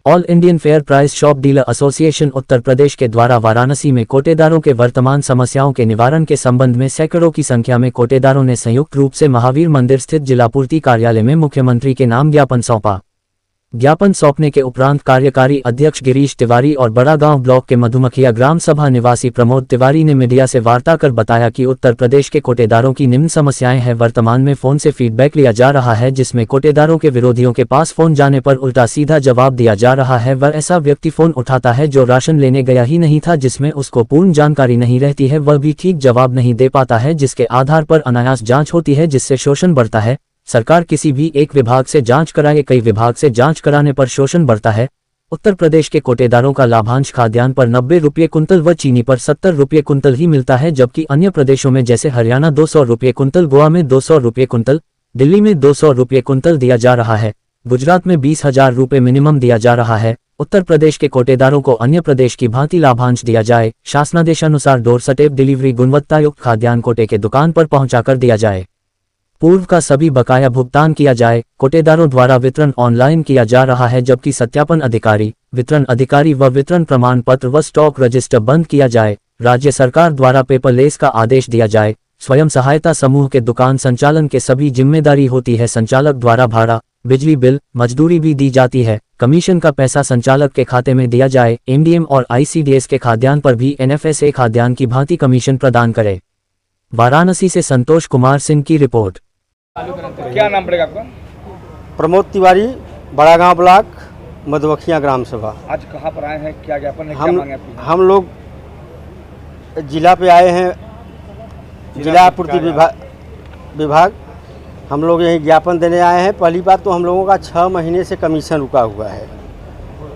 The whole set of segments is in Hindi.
All Indian fair price shop dealer association Uttar Pradesh के द्वारा वाराणसी में कोटेदारों के वर्तमान समस्याओं के निवारण के संबंध में सैकड़ों की संख्या में कोटेदारों ने संयुक्त रूप से महावीर मंदिर स्थित जिलापूर्ति कार्यालय में मुख्यमंत्री के नाम ज्ञापन सौंपा। ज्ञापन सौंपने के उपरांत कार्यकारी अध्यक्ष गिरीश तिवारी और बड़ागांव ब्लॉक के मधुमखिया ग्राम सभा निवासी प्रमोद तिवारी ने मीडिया से वार्ता कर बताया कि उत्तर प्रदेश के कोटेदारों की निम्न समस्याएं हैं। वर्तमान में फोन से फीडबैक लिया जा रहा है, जिसमें कोटेदारों के विरोधियों के पास फोन जाने पर उल्टा सीधा जवाब दिया जा रहा है। वह ऐसा व्यक्ति फोन उठाता है जो राशन लेने गया ही नहीं था, जिसमें उसको पूर्ण जानकारी नहीं रहती है, वह भी ठीक जवाब नहीं दे पाता है, जिसके आधार पर अनायास जाँच होती है, जिससे शोषण बढ़ता है। सरकार किसी भी एक विभाग से जांच कराए, कई विभाग से जांच कराने पर शोषण बढ़ता है। उत्तर प्रदेश के कोटेदारों का लाभांश खाद्यान्न पर 90 रुपये कुंतल व चीनी पर 70 रुपये कुंतल ही मिलता है, जबकि अन्य प्रदेशों में जैसे हरियाणा 200 रुपये कुंतल, गोवा में 200 रुपये कुंतल, दिल्ली में 200 रुपये कुंतल दिया जा रहा है, गुजरात में 20,000 रुपये मिनिमम दिया जा रहा है। उत्तर प्रदेश के कोटेदारों को अन्य प्रदेश की भांति लाभांश दिया जाए। शासनादेशानुसार डोर स्टेप डिलीवरी गुणवत्तायुक्त खाद्यान्न कोटे के दुकान पर पहुंचाकर दिया जाए। पूर्व का सभी बकाया भुगतान किया जाए। कोटेदारों द्वारा वितरण ऑनलाइन किया जा रहा है, जबकि सत्यापन अधिकारी, वितरण अधिकारी व वितरण प्रमाण पत्र व स्टॉक रजिस्टर बंद किया जाए। राज्य सरकार द्वारा पेपरलेस का आदेश दिया जाए। स्वयं सहायता समूह के दुकान संचालन के सभी जिम्मेदारी होती है। संचालक द्वारा भाड़ा, बिजली बिल, मजदूरी भी दी जाती है। कमीशन का पैसा संचालक के खाते में दिया जाए। एमडीएम और आईसीडीएस के खाद्यान्न पर भी एनएफएसए खाद्यान्न की भांति कमीशन प्रदान करे। वाराणसी से संतोष कुमार सिंह की रिपोर्ट। क्या नाम पड़ेगा आपका? प्रमोद तिवारी, बड़ागांव ब्लॉक, मधुमखिया ग्राम सभा। आज कहाँ पर आए हैं, क्या ज्ञापन है, क्या मांगे आपकी? हम लोग जिला पे आए हैं, जिला आपूर्ति विभाग। हम लोग यही ज्ञापन देने आए हैं। पहली बात तो हम लोगों का 6 महीने से कमीशन रुका हुआ है,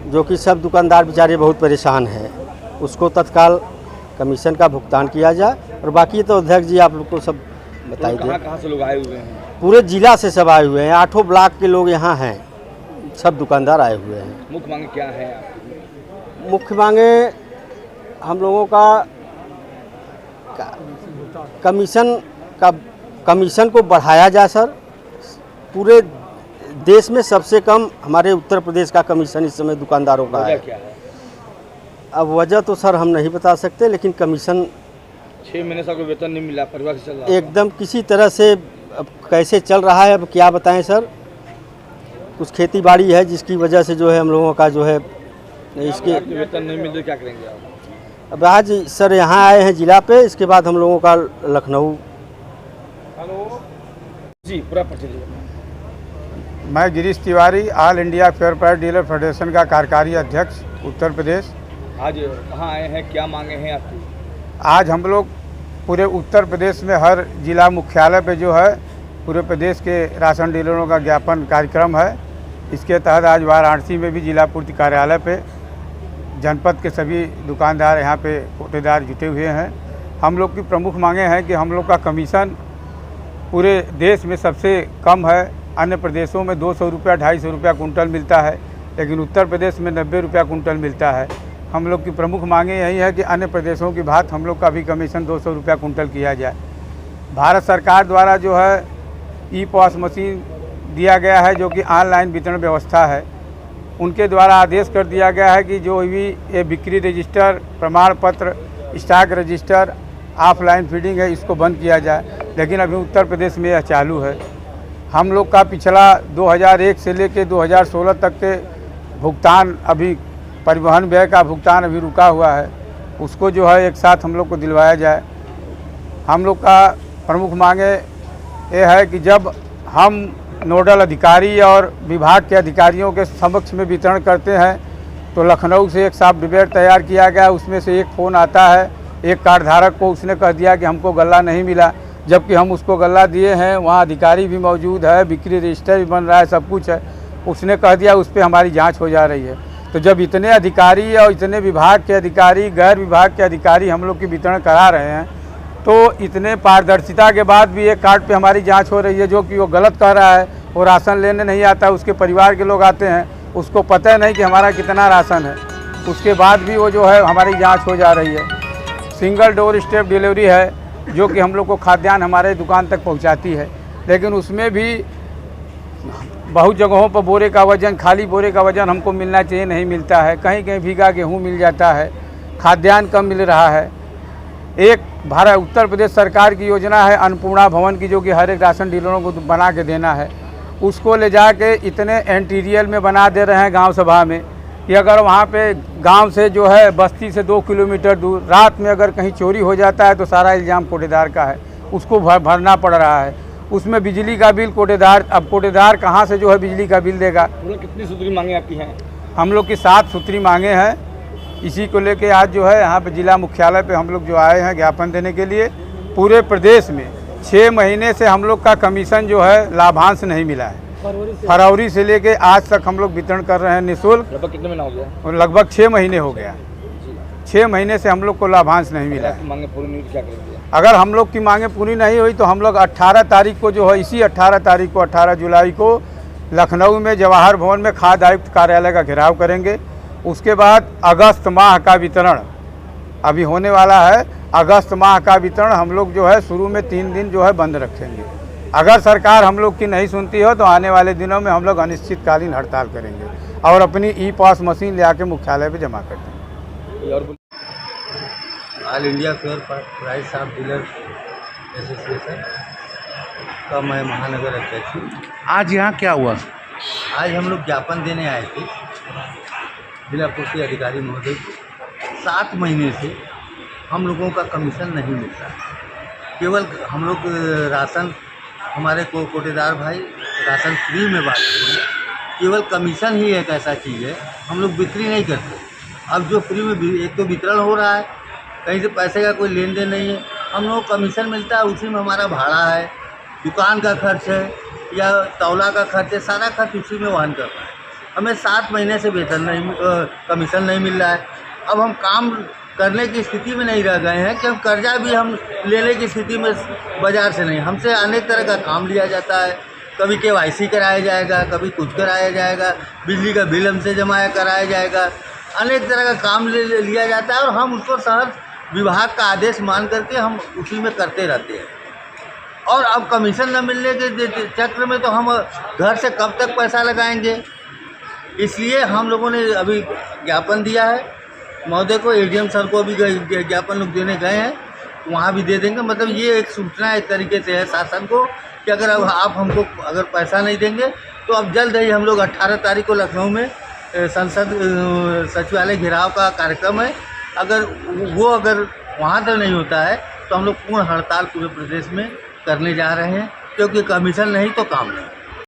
जो कि सब दुकानदार बेचारे बहुत परेशान हैं। उसको तत्काल कमीशन का भुगतान किया जाए। और बाकी तो अध्यक्ष जी आप लोग को सब बताइए। कहाँ से लोग आए हुए हैं? पूरे जिला से सब आए हुए हैं। 8 ब्लॉक के लोग यहाँ हैं, सब दुकानदार आए हुए हैं। मुख्य मांगे क्या है? मुख्य मांगे हम लोगों का कमीशन को बढ़ाया जाए सर। पूरे देश में सबसे कम हमारे उत्तर प्रदेश का कमीशन इस समय दुकानदारों का है। क्या है? अब वजह तो सर हम नहीं बता सकते, लेकिन कमीशन 6 महीने से कोई वेतन नहीं मिला, परिवार से चल रहा है एकदम किसी तरह से। अब कैसे चल रहा है अब क्या बताएं सर। कुछ खेती बाड़ी है जिसकी वजह से जो है हम लोगों का जो है इसके वेतन नहीं मिल रहा, क्या करेंगे आप? अब आज सर यहाँ आए हैं जिला पे, इसके बाद हम लोगों का लखनऊ। हेलो जी, पूरा परिचय दीजिए। मैं Girish Tiwari, all India fair price dealer federation का कार्यकारी अध्यक्ष उत्तर प्रदेश। आज कहाँ आए हैं, क्या मांगे हैं आपकी? आज हम लोग पूरे उत्तर प्रदेश में हर जिला मुख्यालय पे जो है पूरे प्रदेश के राशन डीलरों का ज्ञापन कार्यक्रम है। इसके तहत आज वाराणसी में भी जिला पूर्ति कार्यालय पे जनपद के सभी दुकानदार यहाँ पे कोटेदार जुटे हुए हैं। हम लोग की प्रमुख मांगे हैं कि हम लोग का कमीशन पूरे देश में सबसे कम है। अन्य प्रदेशों में 200 रुपया 250 रुपया कुंटल मिलता है, लेकिन उत्तर प्रदेश में 90 रुपया कुंटल मिलता है। हम लोग की प्रमुख मांगे यही है कि अन्य प्रदेशों की बात हम लोग का भी कमीशन 200 रुपया कुंटल किया जाए। भारत सरकार द्वारा जो है ई-पॉस मशीन दिया गया है, जो कि ऑनलाइन वितरण व्यवस्था है। उनके द्वारा आदेश कर दिया गया है कि जो भी ये बिक्री रजिस्टर, प्रमाण पत्र, स्टॉक रजिस्टर, ऑफलाइन फीडिंग है, इसको बंद किया जाए। लेकिन अभी उत्तर प्रदेश में यह चालू है। हम लोग का पिछला 2001 से लेकर 2016 तक के भुगतान, अभी परिवहन व्यय का भुगतान अभी रुका हुआ है, उसको जो है एक साथ हम लोग को दिलवाया जाए। हम लोग का प्रमुख मांगे ये है कि जब हम नोडल अधिकारी और विभाग के अधिकारियों के समक्ष में वितरण करते हैं तो लखनऊ से एक सॉफ्टवेयर तैयार किया गया, उसमें से एक फ़ोन आता है एक कार्ड धारक को, उसने कह दिया कि हमको गल्ला नहीं मिला, जबकि हम उसको गल्ला दिए हैं। वहाँ अधिकारी भी मौजूद है, बिक्री रजिस्टर भी बन रहा है, सब कुछ है। उसने कह दिया उस पर हमारी जाँच हो जा रही है। तो जब इतने अधिकारी और इतने विभाग के अधिकारी, गैर विभाग के अधिकारी हम लोग की वितरण करा रहे हैं, तो इतने पारदर्शिता के बाद भी एक कार्ड पे हमारी जांच हो रही है, जो कि वो गलत कह रहा है। वो राशन लेने नहीं आता, उसके परिवार के लोग आते हैं, उसको पता नहीं कि हमारा कितना राशन है, उसके बाद भी वो जो है हमारी जांच हो जा रही है। सिंगल डोर स्टेप डिलीवरी है, जो कि हम लोग को खाद्यान्न हमारे दुकान तक पहुंचाती है, लेकिन उसमें भी बहुत जगहों पर बोरे का वज़न, खाली बोरे का वज़न हमको मिलना चाहिए, नहीं मिलता है। कहीं कहीं भीगा गेहूँ मिल जाता है, खाद्यान्न कम मिल रहा है। एक भारत उत्तर प्रदेश सरकार की योजना है अन्नपूर्णा भवन की, जो कि हर एक राशन डीलरों को बना के देना है। उसको ले जा के इतने इंटीरियर में बना दे रहे हैं गांव सभा में कि अगर वहाँ पे गांव से जो है बस्ती से 2 किलोमीटर दूर रात में अगर कहीं चोरी हो जाता है तो सारा इल्ज़ाम कोटेदार का है, उसको भरना पड़ रहा है। उसमें बिजली का बिल कोटेदार, अब कोटेदार कहाँ से जो है बिजली का बिल देगा। कितनी सूत्री मांगे आपकी हैं? हम लोग की 7 सूत्री मांगे हैं। इसी को लेके आज जो है यहाँ पे जिला मुख्यालय पे हम लोग जो आए हैं ज्ञापन देने के लिए। पूरे प्रदेश में 6 महीने से हम लोग का कमीशन जो है लाभांश नहीं मिला है। फरवरी से लेके आज तक हम लोग वितरण कर रहे हैं निःशुल्क। लगभग कितने महीना हो गया? और लगभग 6 महीने हो गया। 6 महीने से हम लोग को लाभांश नहीं मिला है। मांगे पूरी नहीं, क्या करेंगे? अगर हम लोग की मांगे पूरी नहीं हुई तो हम लोग 18 तारीख को जो है, इसी 18 तारीख को 18 जुलाई को लखनऊ में जवाहर भवन में खाद्य आयुक्त कार्यालय का घेराव करेंगे। उसके बाद अगस्त माह का वितरण अभी होने वाला है। अगस्त माह का वितरण हम लोग जो है शुरू में 3 दिन जो है बंद रखेंगे। अगर सरकार हम लोग की नहीं सुनती हो तो आने वाले दिनों में हम लोग अनिश्चितकालीन हड़ताल करेंगे और अपनी ई-पास मशीन ले आके मुख्यालय पे जमा कर देंगे। All India fair price of dealer association का मैं महानगर अध्यक्ष हूँ। आज यहाँ क्या हुआ? आज हम लोग ज्ञापन देने आए थे जिला पूर्ति अधिकारी महोदय को। 7 महीने से हम लोगों का कमीशन नहीं मिलता। केवल हम लोग राशन, हमारे कोटेदार भाई राशन फ्री में बांटते हैं। केवल कमीशन ही एक ऐसा चीज़ है, हम लोग बिक्री नहीं करते। अब जो फ्री में एक तो वितरण हो रहा है, कहीं से पैसे का कोई लेन देन नहीं है, हम लोग को कमीशन मिलता है, उसी में हमारा भाड़ा है, दुकान का खर्च है या तौला का खर्च है, सारा खर्च उसी में वहन कर रहा है। हमें 7 महीने से वेतन नहीं, कमीशन नहीं मिल रहा है। अब हम काम करने की स्थिति में नहीं रह गए हैं कि हम कर्जा भी हम लेने की स्थिति में बाज़ार से नहीं। हमसे अनेक तरह का काम लिया जाता है, कभी KYC कराया जाएगा, कभी कुछ कराया जाएगा, बिजली का बिल हमसे जमा कराया जाएगा, अनेक तरह का काम लिया जाता है और हम उसको शहर विभाग का आदेश मान करके हम उसी में करते रहते हैं। और अब कमीशन न मिलने के चक्र में तो हम घर से कब तक पैसा लगाएंगे। इसलिए हम लोगों ने अभी ज्ञापन दिया है महोदय को, ADM सर को भी ज्ञापन लोग देने गए हैं, वहाँ भी दे देंगे। मतलब ये एक सूचना एक तरीके से है शासन को कि अगर अब आप हमको अगर पैसा नहीं देंगे तो अब जल्द ही हम लोग 18 तारीख को लखनऊ में संसद सचिवालय घेराव का कार्यक्रम है। अगर वहाँ तक नहीं होता है तो हम लोग पूर्ण हड़ताल पूरे प्रदेश में करने जा रहे हैं, क्योंकि कमीशन नहीं तो काम नहीं।